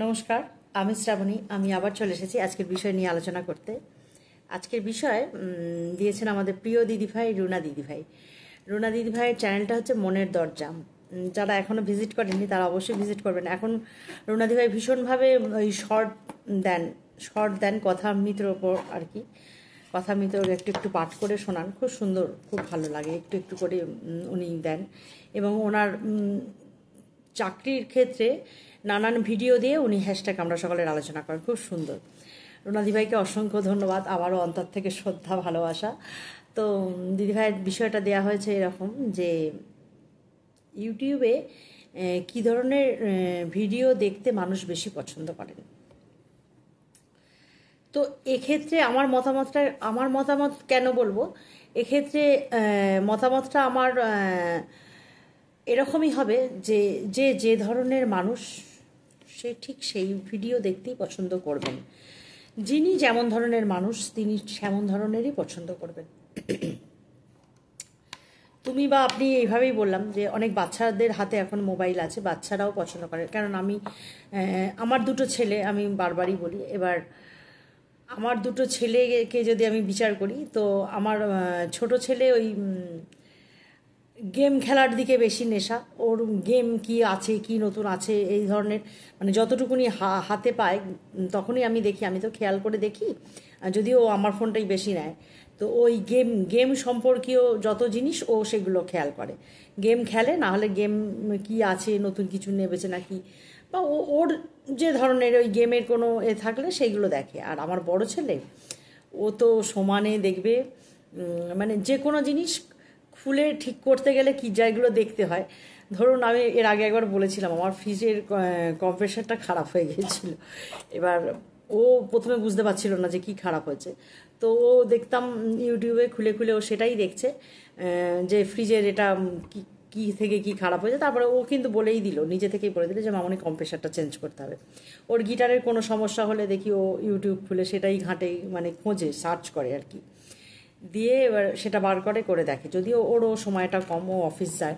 নমস্কার, আমি শ্রাবণী। আমি আবার চলে এসেছি আজকের বিষয় নিয়ে আলোচনা করতে। আজকের বিষয় দিয়েছেন আমাদের প্রিয় দিদিভাই রুনা দিদিভাই। রুনা দিদিভাইয়ের চ্যানেলটা হচ্ছে মনের দরজা। যারা এখনও ভিজিট করেননি তারা অবশ্যই ভিজিট করবেন। এখন রুনা দিদিভাই ভীষণভাবে ওই শর্ট দেন কথামৃতর ওপর আর কি। কথামৃত একটু একটু পাঠ করে শোনান, খুব সুন্দর, খুব ভালো লাগে। একটু একটু করে উনি দেন এবং ওনার চাকরির ক্ষেত্রে নানান ভিডিও দিয়ে উনি হ্যাশট্যাগ আমরা সকলের আলোচনা করেন, খুব সুন্দর। রুনা দিদিভাইকে অসংখ্য ধন্যবাদ, আবারও অন্তর থেকে শ্রদ্ধা, ভালোবাসা। তো দিদিভাইয়ের বিষয়টা দেওয়া হয়েছে এরকম যে ইউটিউবে কী ধরনের ভিডিও দেখতে মানুষ বেশি পছন্দ করেন। তো এক্ষেত্রে আমার মতামত কেন বলবো, এক্ষেত্রে মতামতটা আমার এরকমই হবে যে যে যে ধরনের মানুষ সে ঠিক সেই ভিডিও দেখতেই পছন্দ করবেন। যিনি যেমন ধরনের মানুষ তিনি সেমন ধরনেরই পছন্দ করবেন। তুমি বা আপনি এইভাবেই বললাম যে অনেক বাচ্চাদের হাতে এখন মোবাইল আছে, বাচ্চারাও পছন্দ করে। কারণ আমার দুটো ছেলে, আমি বারবারই বলি, এবার আমার দুটো ছেলেকে যদি আমি বিচার করি তো আমার ছোট ছেলে ওই গেম খেলার দিকে বেশি নেশা। ওর গেম কি আছে, কি নতুন আছে, এই ধরনের মানে যতটুকুনি হাতে পায় তখনই আমি দেখি। আমি তো খেয়াল করে দেখি, যদিও আমার ফোনটাই বেশি নেয়। তো ওই গেম সম্পর্কীয় যত জিনিস ও সেগুলো খেয়াল করে, গেম খেলে, না হলে গেম কি আছে, নতুন কিছু নেবেছে নাকি, বা ওর যে ধরনের ওই গেমের কোনো থাকলে সেইগুলো দেখে। আর আমার বড় ছেলে, ও তো সমানে দেখবে, মানে যে কোনো জিনিস খুলে ঠিক করতে গেলে কী যেগুলো দেখতে হয়। ধরুন, আমি এর আগে একবার বলেছিলাম আমার ফ্রিজের কম্প্রেসারটা খারাপ হয়ে গিয়েছিল। এবার ও প্রথমে বুঝতে পারছিল না যে কি খারাপ হয়েছে। তো ও দেখতাম ইউটিউবে খুলে খুলে ও সেটাই দেখছে যে ফ্রিজের এটা কি থেকে কি খারাপ হয়েছে। তারপরে ও কিন্তু বলেই দিল, নিজে থেকেই বলে দিল যে মামনি কম্প্রেসারটা চেঞ্জ করতে হবে। ওর গিটারের কোনো সমস্যা হলে দেখি ও ইউটিউব খুলে সেটাই ঘাঁটে, মানে খোঁজে, সার্চ করে আর কি, দিয়ে এবার সেটা বার করে দেখে। যদিও ওরও সময়টা কম, ও অফিস যায়।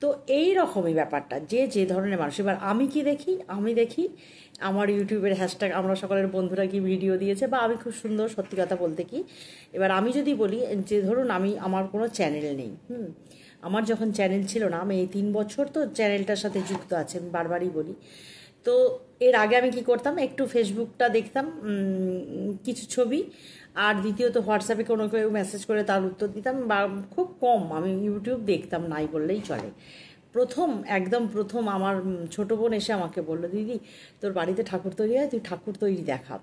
তো এই রকমই ব্যাপারটা, যে যে ধরনের মানুষ। এবার আমি কি দেখি, আমি দেখি আমার ইউটিউবের হ্যাশট্যাগ আমরা সকলের বন্ধুরা কি ভিডিও দিয়েছে, বা আমি খুব সুন্দর, সত্যি কথা বলতে কি, এবার আমি যদি বলি যে ধরুন আমার কোনো চ্যানেল নেই, আমার যখন চ্যানেল ছিল না, আমি এই 3 বছর তো চ্যানেলটার সাথে যুক্ত আছে, আমি বারবারই বলি। তো এর আগে আমি কি করতাম, একটু ফেসবুকটা দেখতাম, কিছু ছবি, আর দ্বিতীয়ত হোয়াটসঅ্যাপে কোনো কেউ মেসেজ করে তার উত্তর দিতাম, বা খুব কম আমি ইউটিউব দেখতাম, নাই বললেই চলে। একদম প্রথম আমার ছোটো বোন এসে আমাকে বলল, দিদি তোর বাড়িতে ঠাকুর তৈরি হয়, তুই ঠাকুর তৈরি দেখা।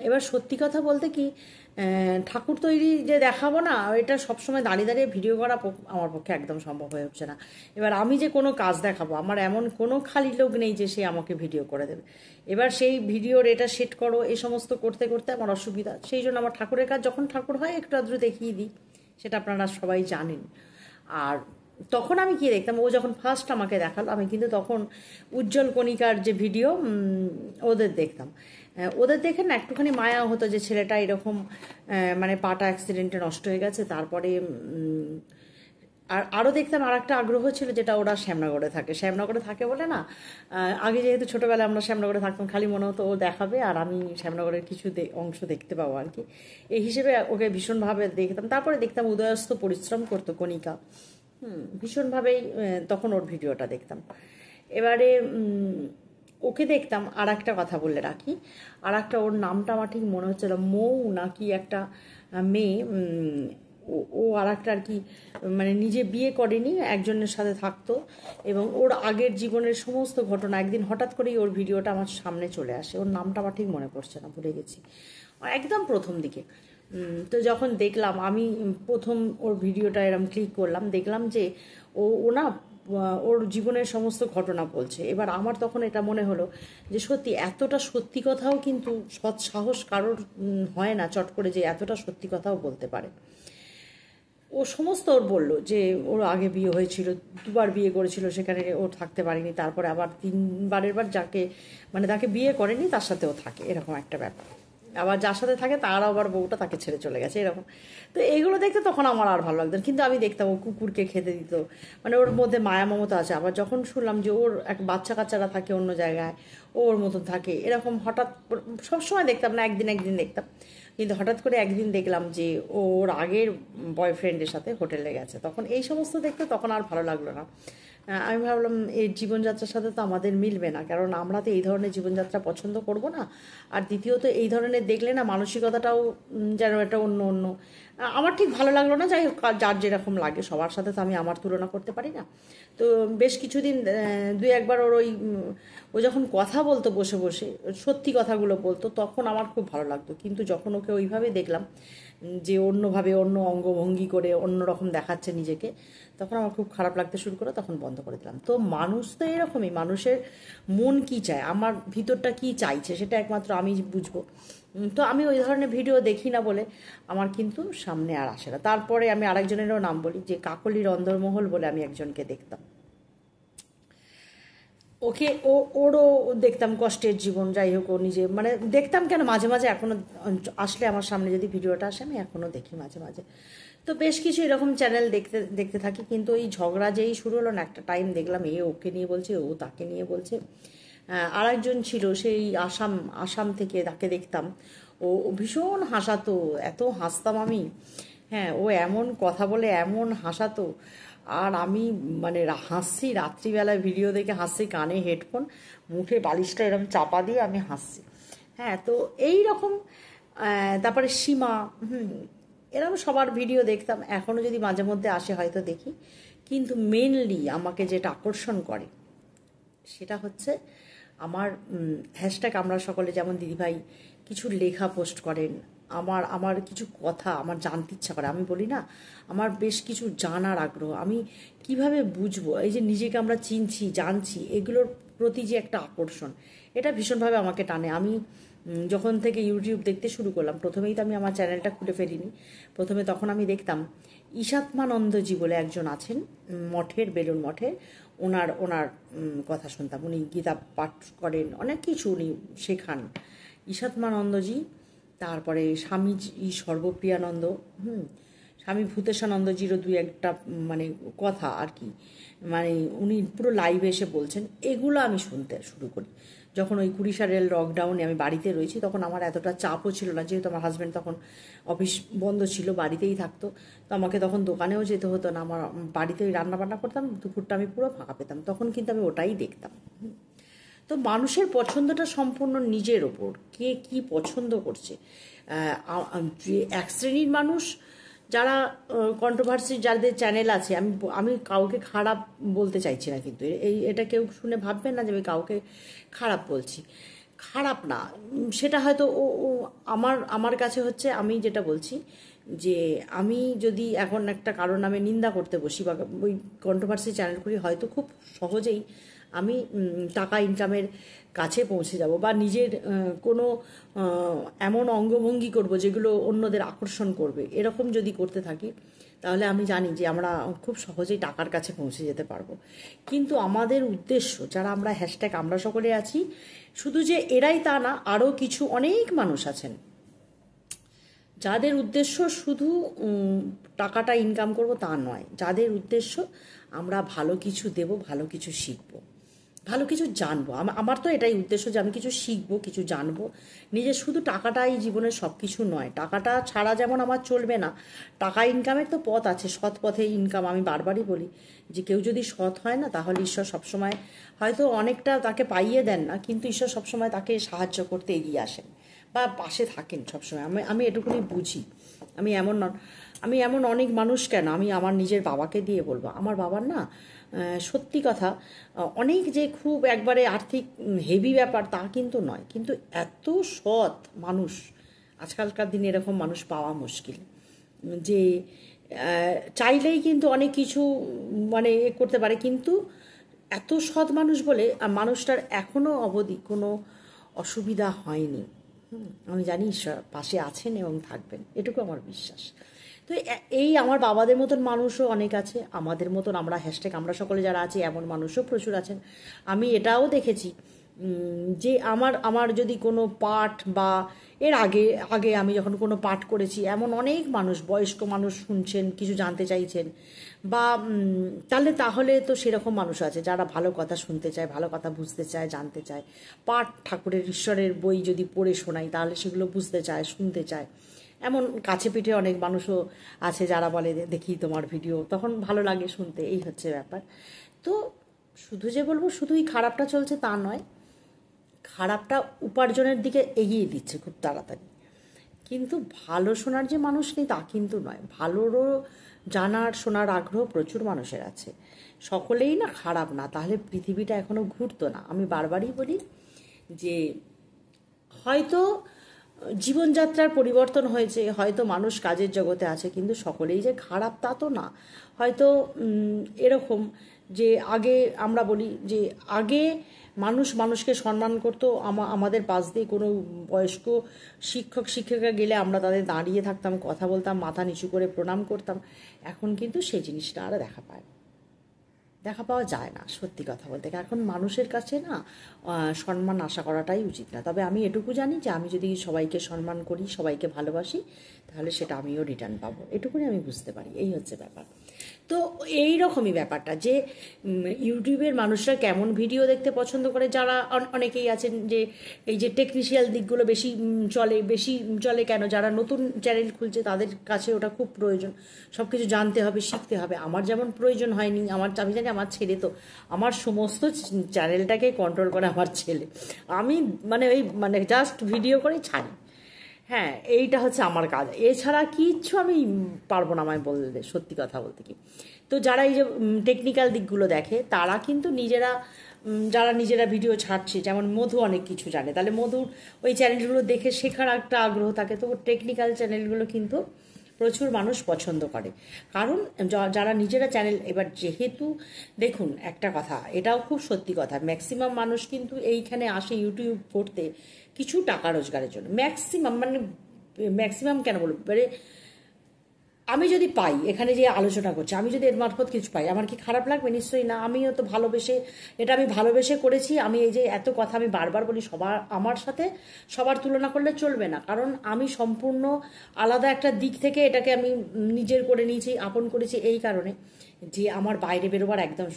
এবার সত্যি কথা বলতে কি, ঠাকুর তৈরি যে দেখাবো না, এটা সবসময় দাঁড়িয়ে দাঁড়িয়ে ভিডিও করা আমার পক্ষে একদম সম্ভব হয়ে উঠছে না। এবার আমি যে কোনো কাজ দেখাবো, আমার এমন কোনো খালি লোক নেই যে সে আমাকে ভিডিও করে দেবে। এবার সেই ভিডিওর এটা সেট করো, এ সমস্ত করতে করতে আমার অসুবিধা। সেই জন্য আমার ঠাকুরের কাজ যখন ঠাকুর হয় একটু আধটু দেখিয়ে দিই, সেটা আপনারা সবাই জানেন। আর তখন আমি কি দেখতাম, ও যখন ফার্স্ট আমাকে দেখালো, আমি কিন্তু তখন উজ্জ্বল কণিকার যে ভিডিও, ওদের দেখতাম। ওদের দেখে না একটুখানি মায়া হতো যে ছেলেটা এরকম, মানে পাটা অ্যাক্সিডেন্টে নষ্ট হয়ে গেছে। তারপরে আরও দেখতাম, আর একটা আগ্রহ ছিল, যেটা ওরা শ্যামনগরে থাকে বলে না, আগে যেহেতু ছোটোবেলায় আমরা শ্যামনগরে থাকতাম, খালি মনে হতো ও দেখাবে আর আমি শ্যামনগরের কিছু অংশ দেখতে পাবো আর কি। এই হিসেবে ওকে ভীষণভাবে দেখতাম। তারপরে দেখতাম উদয়স্ত পরিশ্রম করতো কণিকা, ভীষণভাবেই তখন ওর ভিডিওটা দেখতাম। এবারে ওকে দেখতাম। আর একটা কথা বলে রাখি, আর একটা, ওর নামটা আমার ঠিক মনে হচ্ছে না, মৌ নাকি একটা মেয়ে, ও আর একটা আর কি, মানে নিজে বিয়ে করেনি, একজনের সাথে থাকতো, এবং ওর আগের জীবনের সমস্ত ঘটনা একদিন হঠাৎ করেই ওর ভিডিওটা আমার সামনে চলে আসে। ওর নামটা আমার ঠিক মনে পড়ছে না, ভুলে গেছি, একদম প্রথম দিকে। তো যখন দেখলাম, আমি প্রথম ওর ভিডিওটা এরম ক্লিক করলাম, দেখলাম যে ও না ওর জীবনের সমস্ত ঘটনা বলছে। এবার আমার তখন এটা মনে হলো যে সত্যি এতটা সত্যি কথাও কিন্তু সৎ সাহস কারোর হয় না চট করে যে এতটা সত্যি কথাও বলতে পারে। ও সমস্ত ওর বলল যে ওর আগে বিয়ে হয়েছিল, 2বার বিয়ে করেছিল, সেখানে ও থাকতে পারেনি, তারপরে আবার 3বারের বার যাকে, মানে তাকে বিয়ে করেনি তার সাথেও থাকে, এরকম একটা ব্যাপার। আবার যার সাথে থাকে তার আবার বউটা তাকে ছেড়ে চলে গেছে এরকম। তো এইগুলো দেখতে তখন আমার আর ভালো লাগতো না। কিন্তু আমি দেখতাম ও কুকুরকে খেতে দিত, মানে ওর মধ্যে মায়া মমতা আছে। আবার যখন শুনলাম যে ওর এক বাচ্চা কাচ্চারা থাকে অন্য জায়গায়, ওর মতন থাকে এরকম, হঠাৎ সবসময় দেখতাম না, একদিন একদিন দেখতাম। কিন্তু হঠাৎ করে একদিন দেখলাম যে ওর আগের বয়ফ্রেন্ডের সাথে হোটেলে গেছে, তখন এই সমস্ত দেখতে তখন আর ভালো লাগলো না। আমি ভাবলাম এই জীবনযাত্রার সাথে তো আমাদের মিলবে না, কারণ আমরা তো এই ধরনের জীবনযাত্রা পছন্দ করব না। আর দ্বিতীয়ত এই ধরনের দেখলে না মানসিকতাটাও যেন একটা অন্য অন্য, আমার ঠিক ভালো লাগলো না। যাই হোক, যার যেরকম লাগে, সবার সাথে তো আমি আমার তুলনা করতে পারি না। তো বেশ কিছুদিন দুই একবার ওর ওই ও যখন কথা বলতো বসে বসে, সত্যি কথাগুলো বলতো, তখন আমার খুব ভালো লাগতো। কিন্তু যখন ওকে ওইভাবে দেখলাম যে অন্যভাবে অন্য অঙ্গভঙ্গি করে অন্যরকম দেখাচ্ছে নিজেকে, তখন আমার খুব খারাপ লাগতে শুরু করে, তখন বন্ধ করে দিলাম। তো মানুষ তো এরকমই, মানুষের মন কি চায়, আমার ভিতরটা কি চাইছে সেটা একমাত্র আমি বুঝবো। তো আমি ওই ধরনের ভিডিও দেখি না বলে আমার কিন্তু সামনে আর আসে না। তারপরে আমি আরেকজনেরও নাম বলি, যে কাকলির অন্দরমহল বলে আমি একজনকে দেখতাম, ওকে ওরও দেখতাম কষ্টের জীবন। যাই হোক, ও নিজে মানে দেখতাম কেন, মাঝে মাঝে এখনও আসলে আমার সামনে যদি ভিডিওটা আসে আমি এখনও দেখি মাঝে মাঝে। তো বেশ কিছু এরকম চ্যানেল দেখতে দেখতে থাকি। কিন্তু এই ঝগড়া যেই শুরু হলো না, একটা টাইম দেখলাম এ ওকে নিয়ে বলছে, ও তাকে নিয়ে বলছে। আর একজন ছিল সেই আসাম থেকে, তাকে দেখতাম, ও ভীষণ হাসাতো, এত হাসতাম আমি। হ্যাঁ, ও এমন কথা বলে এমন হাসাতো, আর আমি মানে হাসছি, রাত্রিবেলায় ভিডিও দেখে হাসছি, কানে হেডফোন, মুখে বালিশটা এরকম চাপা দিয়ে আমি হাসছি। হ্যাঁ, তো এই রকম। তারপরে সীমা, এরকম সবার ভিডিও দেখতাম, এখনও যদি মাঝে মধ্যে আসে হয়তো দেখি। কিন্তু মেনলি আমাকে যেটা আকর্ষণ করে সেটা হচ্ছে আমার হ্যাশট্যাগ আমরা সকলে, যেমন দিদিভাই কিছু লেখা পোস্ট করেন, আমার আমার কিছু কথা আমার জানতে ইচ্ছা করে। আমি বলি না, আমার বেশ কিছু জানার আগ্রহ, আমি কিভাবে বুঝবো এই যে নিজেকে আমরা চিনছি জানছি, এগুলোর প্রতি যে একটা আকর্ষণ, এটা ভীষণভাবে আমাকে টানে। আমি যখন থেকে ইউটিউব দেখতে শুরু করলাম, প্রথমেই তো আমি আমার চ্যানেলটা খুলে ফেলিনি। প্রথমে তখন আমি দেখতাম ঈশাত্মানন্দজি বলে একজন আছেন, মঠের, বেলুন মঠের, ওনার ওনার কথা শুনতাম। উনি গীতা পাঠ করেন, অনেক কিছু উনি শেখান, ঈশাত্মানন্দজি। তারপরে স্বামীজি সর্বপ্রিয়ানন্দ, স্বামী ভূতেশানন্দজিরও দুই একটা মানে কথা আর কি, মানে উনি পুরো লাইভে এসে বলছেন, এগুলো আমি শুনতে শুরু করি। যখন ওই 20 সালের লকডাউনে আমি বাড়িতে রয়েছি, তখন আমার এতটা চাপও ছিল না, যেহেতু আমার হাজব্যান্ড তখন অফিস বন্ধ ছিল, বাড়িতেই থাকতো। তো আমাকে তখন দোকানেও যেতে হতো না, আমার বাড়িতেই রান্নাবান্না করতাম, দুপুরটা আমি পুরো ফাঁকা পেতাম, তখন কিন্তু আমি ওটাই দেখতাম। তো মানুষের পছন্দটা সম্পূর্ণ নিজের ওপর, কে কি পছন্দ করছে। যে এক শ্রেণীর মানুষ যারা কন্ট্রোভার্সি, যাদের চ্যানেল আছে, আমি আমি কাউকে খারাপ বলতে চাইছি না, কিন্তু এটা কেউ শুনে ভাববেন না যে আমি কাউকে খারাপ বলছি, খারাপ না। সেটা হয়তো ও ও আমার আমার কাছে হচ্ছে, আমি যেটা বলছি যে আমি যদি এখন একটা কারোর নামে নিন্দা করতে বসি বা ওই কন্ট্রোভার্সি চ্যানেল করি, হয়তো খুব সহজেই আমি টাকা ইনকামের কাছে পৌঁছে যাব, বা নিজের কোনো এমন অঙ্গভঙ্গি করব যেগুলো অন্যদের আকর্ষণ করবে, এরকম যদি করতে থাকি, তাহলে আমি জানি যে আমরা খুব সহজেই টাকার কাছে পৌঁছে যেতে পারবো। কিন্তু আমাদের উদ্দেশ্য, যারা আমরা হ্যাশট্যাগ আমরা সকলে আছি, শুধু যে এরাই তা না, আরও কিছু অনেক মানুষ আছেন যাদের উদ্দেশ্য শুধু টাকাটা ইনকাম করব তা নয়, যাদের উদ্দেশ্য আমরা ভালো কিছু দেব, ভালো কিছু শিখব, ভালো কিছু জানবো। আমার তো এটাই উদ্দেশ্য যে আমি কিছু শিখবো, কিছু জানবো। নিজের শুধু টাকাটাই জীবনের সব কিছু নয়, টাকাটা ছাড়া যেমন আমার চলবে না, টাকা ইনকামের তো পথ আছে, সৎ পথে ইনকাম। আমি বারবারই বলি যে কেউ যদি সৎ হয় না, তাহলে ঈশ্বর সবসময় হয়তো অনেকটা তাকে পাইয়ে দেন না, কিন্তু ঈশ্বর সবসময় তাকে সাহায্য করতে এগিয়ে আসেন বা পাশে থাকেন সবসময়। আমি আমি এটুকুনি বুঝি। আমি এমন আমি এমন অনেক মানুষ, কেন আমি আমার নিজের বাবাকে দিয়ে বলবো, আমার বাবার না সত্যি কথা, অনেক যে খুব একবারে আর্থিক হেভি ব্যাপার তা কিন্তু নয়, কিন্তু এত সৎ মানুষ, আজকালকার দিনে এরকম মানুষ পাওয়া মুশকিল, যে চাইলেই কিন্তু অনেক কিছু মানে করতে পারে, কিন্তু এত সৎ মানুষ বলে মানুষটার এখনও অবধি কোনো অসুবিধা হয়নি। আমি জানি ঈশ্বর পাশে আছেন এবং থাকবেন, এটুকু আমার বিশ্বাস। তো এই আমার বাবাদের মতন মানুষও অনেক আছে, আমাদের মতন আমরা হ্যাশট্যাগ আমরা সকলে যারা আছি এমন মানুষও প্রচুর আছেন। আমি এটাও দেখেছি যে আমার আমার যদি কোনো পাঠ বা এর আগে আগে আমি যখন কোনো পাঠ করেছি, এমন অনেক মানুষ, বয়স্ক মানুষ শুনছেন, কিছু জানতে চাইছেন, বা তাহলে তাহলে তো সেরকম মানুষ আছে যারা ভালো কথা শুনতে চায়, ভালো কথা বুঝতে চায়, জানতে চায়। পাঠ, ঠাকুরের, ঈশ্বরের বই যদি পড়ে শোনাই তাহলে সেগুলো বুঝতে চায়, শুনতে চায়। এমন কাছে পিঠে অনেক মানুষও আছে যারা বলে দেখি তোমার ভিডিও, তখন ভালো লাগে শুনতে। এই হচ্ছে ব্যাপার। তো শুধু যে বলবো শুধুই খারাপটা চলছে তা নয়, খারাপটা উপার্জনের দিকে এগিয়ে দিচ্ছে খুব তাড়াতাড়ি। কিন্তু ভালো শোনার যে মানুষ নেই তা কিন্তু নয়, ভালোরও জানার শোনার আগ্রহ প্রচুর মানুষের আছে। সকলেই না খারাপ না, তাহলে পৃথিবীটা এখনও ঘুরতো না। আমি বারবারই বলি যে হয়তো জীবনযাত্রার পরিবর্তন হয়েছে, হয়তো মানুষ কাজের জগতে আছে, কিন্তু সকলেই যে খারাপ তা তো না। হয়তো এরকম যে আগে আমরা বলি যে আগে মানুষ মানুষকে সম্মান করতো, আমাদের পাশ দিয়ে কোনো বয়স্ক শিক্ষক শিক্ষিকা গেলে আমরা তাদের দাঁড়িয়ে থাকতাম, কথা বলতাম, মাথা নিচু করে প্রণাম করতাম। এখন কিন্তু সেই জিনিসটা আর দেখা পাওয়া যায় না। সত্যি কথা বলতে এখন মানুষের কাছে না সম্মান আশা করাটাই উচিত না। তবে আমি এটুকু জানি যে আমি যদি সবাইকে সম্মান করি, সবাইকে ভালোবাসি, তাহলে সেটা আমিও রিটার্ন পাবো, এটুকুনি আমি বুঝতে পারি। এই হচ্ছে ব্যাপার। তো এই রকমই ব্যাপারটা যে ইউটিউবের মানুষরা কেমন ভিডিও দেখতে পছন্দ করে, যারা অনেকেই আছেন যে এই যে টেকনিশিয়াল দিকগুলো বেশি চলে কেন, যারা নতুন চ্যানেল খুলছে তাদের কাছে ওটা খুব প্রয়োজন, সব কিছু জানতে হবে, শিখতে হবে। আমার যেমন প্রয়োজন হয়নি, আমি জানি আমার ছেলে তো আমার সমস্ত চ্যানেলটাকে কন্ট্রোল করে আমার ছেলে। আমি মানে জাস্ট ভিডিও করে ছাড়ি। হ্যাঁ, এইটা হচ্ছে আমার কাজ, এছাড়া কিচ্ছু আমি পারবো না আমায় বলতে, সত্যি কথা বলতে কি। তো যারা এই যে টেকনিক্যাল দিকগুলো দেখে তারা কিন্তু যারা নিজেরা ভিডিও ছাড়ছে, যেমন মধু অনেক কিছু জানে, তাহলে মধুর ওই চ্যানেলগুলো দেখে শেখার একটা আগ্রহ থাকে। তো টেকনিক্যাল চ্যানেলগুলো কিন্তু প্রচুর মানুষ পছন্দ করে, কারণ যারা নিজেরা চ্যানেল, এবার যেহেতু দেখুন একটা কথা, এটাও খুব সত্যি কথা, ম্যাক্সিমাম মানুষ কিন্তু এইখানে আসে ইউটিউব করতে কিছু টাকা রোজগারের জন্য। ম্যাক্সিমাম কেন বলবো, আমি যদি পাই, এখানে যে আলোচনা করছি, আমি যদি এর মারফত কিছু পাই, আমার কি খারাপ লাগবে? নিশ্চয়ই না। আমিও তো ভালোবেসে, এটা আমি ভালোবেসে করেছি। আমি এই যে এত কথা আমি বারবার বলি, আমার সাথে সবার তুলনা করলে চলবে না, কারণ আমি সম্পূর্ণ আলাদা একটা দিক থেকে এটাকে আমি নিজের করে নিয়েছি, আপন করেছি এই কারণে যে আমার বাইরে বেরোবার একদম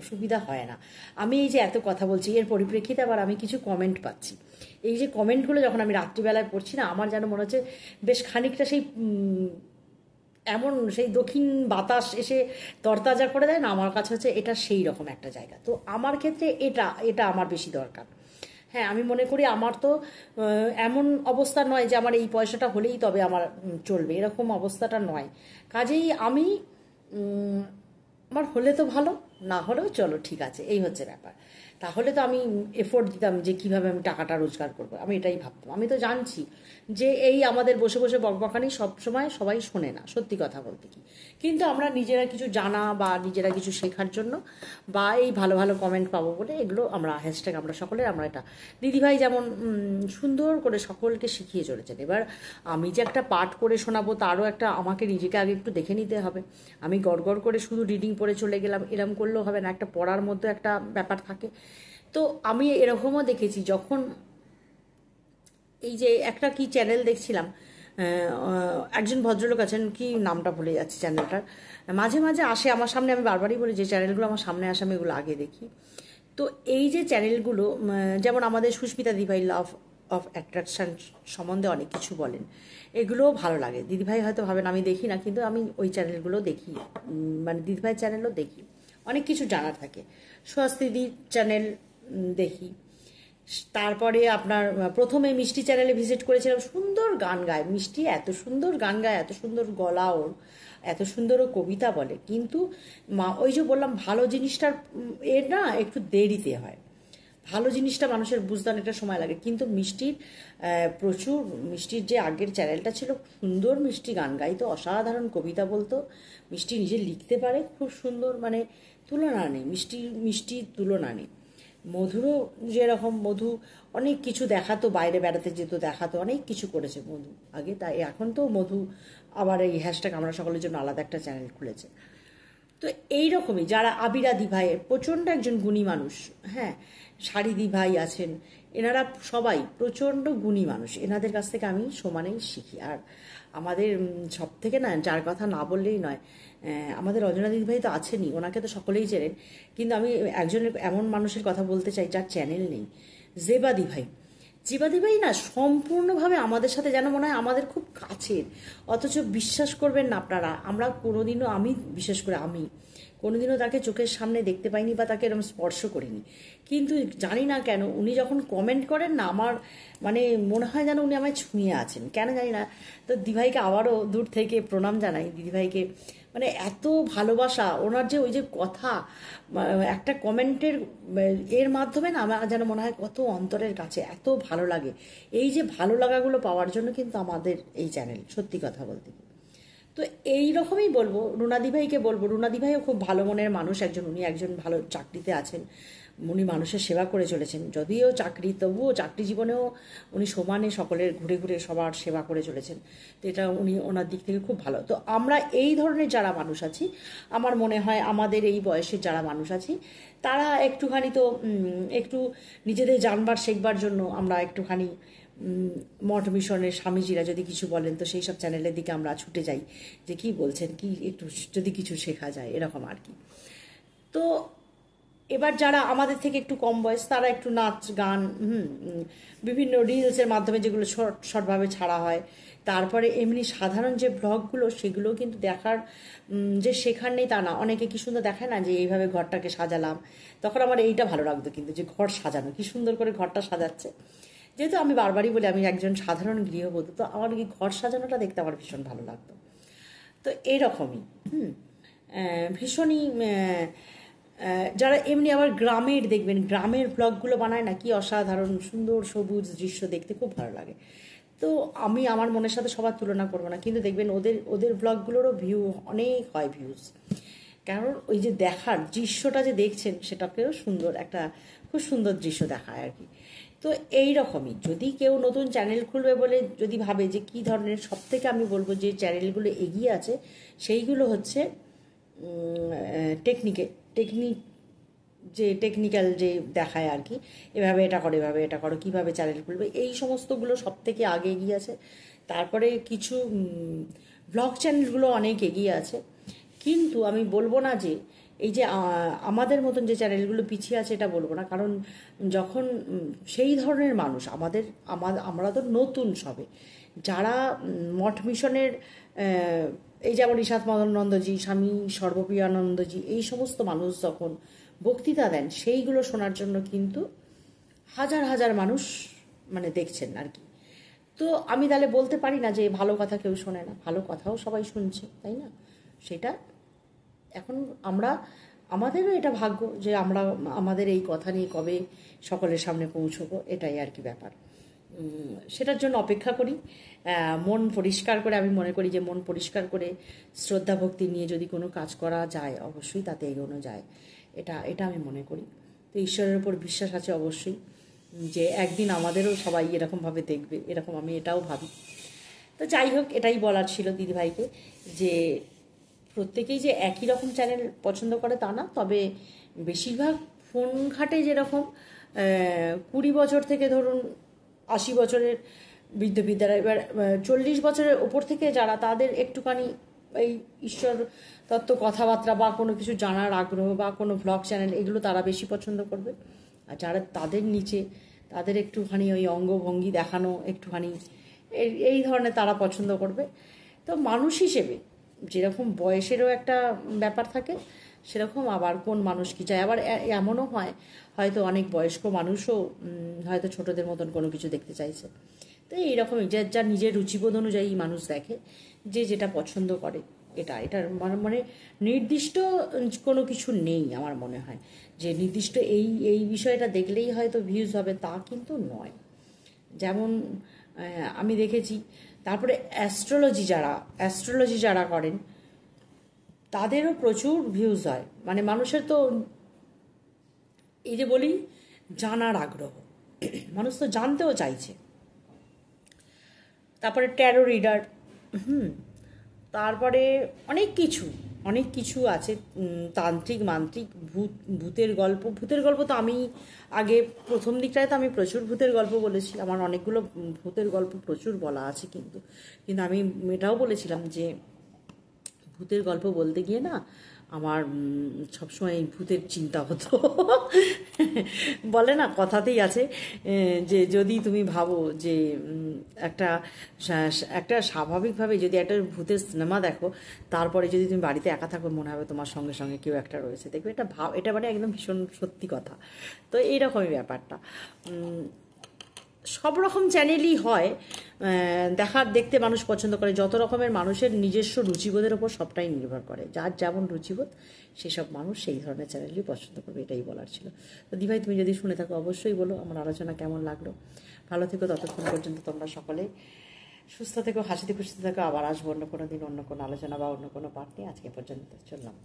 সুবিধা হয় না। আমি এই যে এত কথা বলছি, এর পরিপ্রেক্ষিতে আবার আমি কিছু কমেন্ট পাচ্ছি। এই যে কমেন্টগুলো যখন আমি রাত্রিবেলায় পড়ছি না, আমার যেন মনে হচ্ছে বেশ খানিকটা এমন সেই দক্ষিণ বাতাস এসে তরতাজা করে দেয় না, আমার কাছে হচ্ছে এটা সেই রকম একটা জায়গা। তো আমার ক্ষেত্রে এটা এটা আমার বেশি দরকার। হ্যাঁ, আমি মনে করি আমার তো এমন অবস্থা নয় যে আমার এই পয়সাটা হলেই তবে আমার চলবে, এরকম অবস্থাটা নয়। কাজেই আমি আমার হলে তো ভালো, না হলেও চলো ঠিক আছে, এই হচ্ছে ব্যাপার। তাহলে তো আমি এফোর্ট দিতাম যে কিভাবে আমি টাকাটা রোজগার করবো, আমি এটাই ভাবতাম। আমি তো জানছি যে এই আমাদের বসে বসে বকবকানি সবসময় সবাই শোনে না, সত্যি কথা বলতে কি। কিন্তু আমরা নিজেরা কিছু জানা বা নিজেরা কিছু শেখার জন্য বা এই ভালো ভালো কমেন্ট পাবো বলে এগুলো আমরা হ্যাশট্যাগ আমরা সকলে আমরা এটা, দিদিভাই যেমন সুন্দর করে সকলকে শিখিয়ে চলেছেন। এবার আমি যে একটা পাঠ করে শোনাবো তারও একটা আমাকে নিজেকে আগে একটু দেখে নিতে হবে। আমি গড় করে শুধু রিডিং পড়ে চলে গেলাম এরম করলেও হবে না, একটা পড়ার মধ্যে একটা ব্যাপার থাকে। তো আমি এরকমও দেখেছি, যখন এই যে একটা কি চ্যানেল দেখছিলাম, একজন ভদ্রলোক আছেন, কি নামটা ভুলে যাচ্ছি চ্যানেলটার, মাঝে মাঝে আসে আমার সামনে। আমি বারবারই বলি যে চ্যানেলগুলো আমার সামনে আসে, আমি এগুলো আগে দেখি। তো এই যে চ্যানেলগুলো, যেমন আমাদের সুস্মিতা দিদিভাই লাভ অফ অ্যাট্রাকশন সম্বন্ধে অনেক কিছু বলেন, এগুলোও ভালো লাগে। দিদিভাই হয়তো ভাবেন আমি দেখি না, কিন্তু আমি ওই চ্যানেলগুলো দেখি, মানে দিদিভাই চ্যানেলও দেখি, অনেক কিছু জানার থাকে। সুহাসদিদির চ্যানেল দেখি। তারপরে আপনার প্রথমে মিষ্টি চ্যানেলে ভিজিট করেছিলাম, সুন্দর গান গায় মিষ্টি, এত সুন্দর গান গায়, এত সুন্দর গলা ওর, এত সুন্দরও কবিতা বলে। কিন্তু ওই যে বললাম ভালো জিনিসটার এর না একটু দেরিতে হয়, ভালো জিনিসটা মানুষের বুঝতে অনেকটা সময় লাগে। কিন্তু মিষ্টির যে আগের চ্যানেলটা ছিল, সুন্দর মিষ্টি গান গাইতো, অসাধারণ কবিতা বলতো, মিষ্টি নিজে লিখতে পারে খুব সুন্দর, মানে তুলনা নেই, মিষ্টির তুলনা নেই। মধুরও যেরকম, মধু অনেক কিছু দেখাতো, বাইরে বেড়াতে যেত, দেখাতো, অনেক কিছু করেছে মধু আগে। তাই এখন তো মধু আবার এই হ্যাশট্যাগ আমরা সকলের জন্য আলাদা একটা চ্যানেল খুলেছে। তো এই রকমই যারা আবিরা দিভাইয়ের প্রচণ্ড একজন গুণী মানুষ, হ্যাঁ, শাড়ি দিভাই আছেন, এনারা সবাই প্রচণ্ড গুণী মানুষ, এনাদের কাছ থেকে আমি সমানেই শিখি। আর আমাদের সব থেকে না, যার কথা না বললেই নয়, আমাদের অঞ্জনা দিদিভাই তো আছেনই, ওনাকে তো সকলেই চেনেন, কিন্তু আমি একজনের এমন মানুষের কথা বলতে চাই যার চ্যানেল নেই, জেবা দিভাই। জীবাদি ভাই না সম্পূর্ণভাবে আমাদের সাথে যেন মনে হয় আমাদের খুব কাছের, অথচ বিশ্বাস করবেন না আপনারা, আমরা কোনোদিনও, আমি বিশেষ করে আমি কোনোদিনও তাকে চোখের সামনে দেখতে পাইনি বা তাকে এরকম স্পর্শ করিনি, কিন্তু জানি না কেন উনি যখন কমেন্ট করেন না, আমার মানে মনে হয় যেন উনি আমায় ছুঁয়ে আছেন, কেন জানি না। তো দিদিভাইকে আবারও দূর থেকে প্রণাম জানাই দিদিভাইকে, মানে এত ভালোবাসা ওনার, যে ওই যে কথা একটা কমেন্টের এর মাধ্যমে না আমার যেন মনে হয় কত অন্তরের কাছে, এত ভালো লাগে। এই যে ভালো লাগাগুলো পাওয়ার জন্য কিন্তু আমাদের এই চ্যানেল, সত্যি কথা বলতে। তো এই রকমই বলবো, রুনাদিভাইকে বলবো, রুনাদিভাইও খুব ভালো মনের মানুষ একজন, উনি একজন ভালো চাকরিতে আছেন, উনি মানুষের সেবা করে চলেছেন, যদিও চাকরি, তবুও চাকরি জীবনেও উনি সমানে সকলের ঘুরে ঘুরে সবার সেবা করে চলেছেন। তো এটা উনি ওনার দিক থেকে খুব ভালো। তো আমরা এই ধরনের যারা মানুষ আছি, আমার মনে হয় আমাদের এই বয়সের যারা মানুষ আছি, তারা একটুখানি তো একটু নিজেদের জানবার শেখবার জন্য আমরা একটুখানি মঠ মিশনের স্বামীজিরা যদি কিছু বলেন তো সেই সব চ্যানেলের দিকে আমরা ছুটে যাই, যে কি বলছেন, কি একটু যদি কিছু শেখা যায়, এরকম আর কি। তো এবার যারা আমাদের থেকে একটু কম বয়স, তারা একটু নাচ গান, বিভিন্ন রিলসের মাধ্যমে যেগুলো শর্ট শর্টভাবে ছাড়া হয়, তারপরে এমনি সাধারণ যে ব্লগগুলো, সেগুলো কিন্তু দেখার যে শেখার নেই তা না, অনেকে কি সুন্দর দেখায় না, যে এইভাবে ঘরটাকে সাজালাম, তখন আমার এইটা ভালো লাগতো কিন্তু, যে ঘর সাজানো কি সুন্দর করে ঘরটা সাজাচ্ছে। যেহেতু আমি বারবারই বলি আমি একজন সাধারণ গৃহবধূ, তো আমার কি ঘর সাজানোটা দেখতে আমার ভীষণ ভালো লাগতো। তো এইরকমই ভীষণই যারা এমনি আবার গ্রামের দেখবেন, গ্রামের ব্লগগুলো বানায় না, কি অসাধারণ সুন্দর সবুজ দৃশ্য, দেখতে খুব ভালো লাগে। তো আমি আমার মনের সাথে সবার তুলনা করবো না, কিন্তু দেখবেন ওদের ওদের ব্লগগুলোরও ভিউ অনেক হয়, ভিউজ, কারণ ওই যে দেখার দৃশ্যটা যে দেখছেন সেটাকেও সুন্দর, একটা খুব সুন্দর দৃশ্য দেখায় আর কি। তো এই রকমই যদি কেউ নতুন চ্যানেল খুলবে বলে যদি ভাবে, যে কী ধরনের, সব থেকে আমি বলবো যে চ্যানেলগুলো এগিয়ে আছে সেইগুলো হচ্ছে টেকনিক, যে টেকনিক্যাল যে দেখায় আর কি, এভাবে এটা করো, এভাবে এটা করো, কীভাবে চ্যানেল খুলবে, এই সমস্তগুলো সব থেকে আগে এগিয়ে আছে। তারপরে কিছু ব্লগ চ্যানেলগুলো অনেক এগিয়ে আছে, কিন্তু আমি বলবো না যে এই যে আমাদের মতন যে চ্যানেলগুলো পিছিয়ে আছে, এটা বলবো না, কারণ যখন সেই ধরনের মানুষ আমরা তো নতুন সবে, যারা মঠ মিশনের এই যেমন ঈশাত মদনানন্দজি, স্বামী সর্বপ্রিয়ানন্দজি, এই সমস্ত মানুষ যখন বক্তৃতা দেন, সেইগুলো শোনার জন্য কিন্তু হাজার হাজার মানুষ মানে দেখছেন আর কি। তো আমি তাহলে বলতে পারি না যে ভালো কথা কেউ শোনে না, ভালো কথাও সবাই শুনছে, তাই না? সেটা এখন আমাদেরও এটা ভাগ্য যে আমরা আমাদের এই কথা নিয়ে কবে সকলের সামনে পৌঁছবো, এটাই আর কি ব্যাপার। সেটার জন্য অপেক্ষা করি, মন পরিষ্কার করে, আমি মনে করি যে মন পরিষ্কার করে শ্রদ্ধা ভক্তি নিয়ে যদি কোনো কাজ করা যায়, অবশ্যই তাতে এগোনো যায়, এটা আমি মনে করি। তো ঈশ্বরের উপর বিশ্বাস আছে অবশ্যই, যে একদিন আমাদেরও সবাই এরকমভাবে দেখবে, এরকম আমি এটাও ভাবি। তো যাই হোক, এটাই বলার ছিল দিদিভাইকে, যে প্রত্যেকেই যে একই রকম চ্যানেল পছন্দ করে তা না, তবে বেশিরভাগ ফোন ঘাটে যেরকম 20 বছর থেকে ধরুন 80 বছরের বৃদ্ধ বৃদ্ধারা, এবার 40 বছরের ওপর থেকে যারা, তাদের একটুখানি এই ঈশ্বর তত্ত্ব কথাবার্তা বা কোনো কিছু জানার আগ্রহ বা কোনো ভ্লগ চ্যানেল, এগুলো তারা বেশি পছন্দ করবে। আর যারা তাদের নিচে, তাদের একটুখানি ওই অঙ্গভঙ্গি দেখানো, একটুখানি এই ধরনের তারা পছন্দ করবে। তো মানুষ হিসেবে যেরকম বয়সেরও একটা ব্যাপার থাকে, সেরকম আবার কোন মানুষ কী চায়, আবার এমনও হয় হয়তো অনেক বয়স্ক মানুষও হয়তো ছোটদের মতন কোনো কিছু দেখতে চাইছে। তো এইরকমই যার নিজের রুচিবোধ অনুযায়ী মানুষ দেখে, যে যেটা পছন্দ করে, এটার মানে নির্দিষ্ট কোনো কিছু নেই আমার মনে হয়, যে নির্দিষ্ট এই বিষয়টা দেখলেই হয়তো ভিউজ হবে, তা কিন্তু নয়। যেমন আমি দেখেছি, তারপরে অ্যাস্ট্রোলজি যারা করেন তাদেরও প্রচুর ভিউজ হয়, মানে মানুষের তো এই যে বলি জানার আগ্রহ, মানুষ তো জানতেও চাইছে। তারপরে ট্যারো রিডার, তারপরে অনেক কিছু, অনেক কিছু আছে, তান্ত্রিক মান্ত্রিক ভূতের গল্প তো আমি আগে প্রথম দিকটায় তো আমি প্রচুর ভূতের গল্প বলেছি, আমার অনেকগুলো ভূতের গল্প প্রচুর বলা আছে, কিন্তু কিন্তু আমি এটাও বলেছিলাম যে ভূতের গল্প বলতে গিয়ে না আমার সবসময় এই ভূতের চিন্তা হতো। বলে না কথাতেই আছে যে যদি তুমি ভাবো যে একটা একটা স্বাভাবিকভাবে যদি একটা ভূতের সিনেমা দেখো, তারপরে যদি তুমি বাড়িতে একা থাকো মনে হবে তোমার সঙ্গে সঙ্গে কেউ একটা রয়েছে, দেখবে এটা এটা মানে একদম ভীষণ সত্যি কথা। তো এইরকমই ব্যাপারটা। সব রকম চ্যানেলই হয়, দেখতে মানুষ পছন্দ করে, যত রকমের মানুষের নিজস্ব রুচিবোধের ওপর সবটাই নির্ভর করে, যার যেমন রুচিবোধ সেসব মানুষ সেই ধরনের চ্যানেলই পছন্দ করবে, এটাই বলার ছিল। তো দিভাই তুমি যদি শুনে থাকো অবশ্যই বলো আমার আলোচনা কেমন লাগলো। ভালো থেকো, ততক্ষণ পর্যন্ত তোমরা সকলে সুস্থ থেকো, হাসিতে খুশিতে থেকো। আবার আসবো অন্য কোনো দিন অন্য কোনো আলোচনা বা অন্য কোনো পাঠ নিয়ে। আজকে পর্যন্ত চললাম।